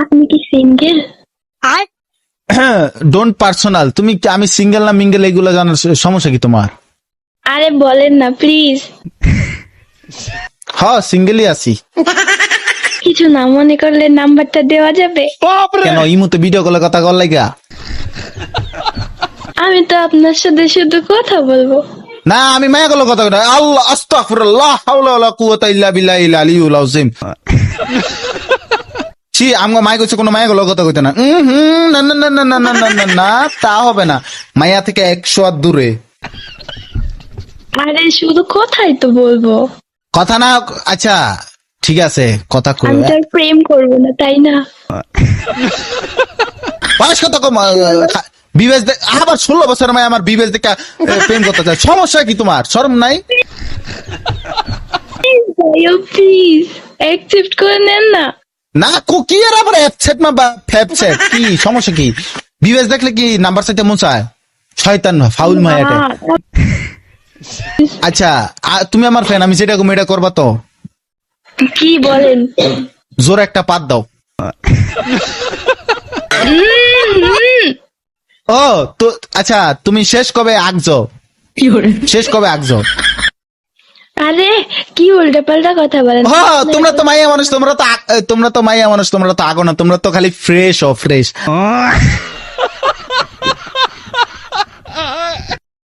আপনি কি single? Don't personal. তুমি আমি সিঙ্গেল না মিঙ্গেল এগুলো জানার সমস্যা কি তোমার? আরে বলেন না প্লিজ। হ্যাঁ সিঙ্গেলই আছি। কিছু না মনে করলে নাম্বারটা দেওয়া যাবে? কেন ইমুতে ভিডিও কলে কথা কর লাগা? আমি তো আপনার সাথে শুধু কথা বলবো। না আমি মায়া কলে কথা কই। আল্লাহ আস্তাগফিরুল্লাহ হাওলা ওয়ালা কুওয়াতা ইল্লা বিল্লাহিল আলিয়্যুল আযীম। ছি আমগো মায়া কইছে কোনো মায়া কলে কথা কইতে না। না না না না না না না না না তা হবে না। মায়া থেকে 100 হাত দূরে। আরে শুধু কথাই তো বলবো। কথা না আচ্ছা ঠিক আছে কথা কই। আমি তো আর প্রেম করবো না তাই না? বয়স কত কম বিবেচ আবার 16 বছর মায় আমার বিবেচ দেখে প্রেম করতে চায়। সমস্যা কি তোমার? শরম নাই? প্লিজ অ্যাকসেপ্ট করে নেন না। না কি আর আবার অ্যাপসেট না বা ফ্যাপসেট কি সমস্যা কি? বিবেচ দেখলে কি নাম্বার চাইতে মন চায়? শয়তান ফাউল মায়াটা। আচ্ছা তুমি আমার ফ্যান, আমি যেটা কম এটা করবা তো? কি বলেন? জোর একটা পাত দাও। ও তো আচ্ছা তুমি শেষ কবে আগছো? শেষ কবে আগছো? আরে কি উল্টা পাল্টা কথা বলেন? হ্যাঁ তোমরা তো মাইয়া মানুষ, তোমরা তো মাইয়া মানুষ, তোমরা তো আগো না, তোমরা তো খালি ফ্রেশ ও ফ্রেশ।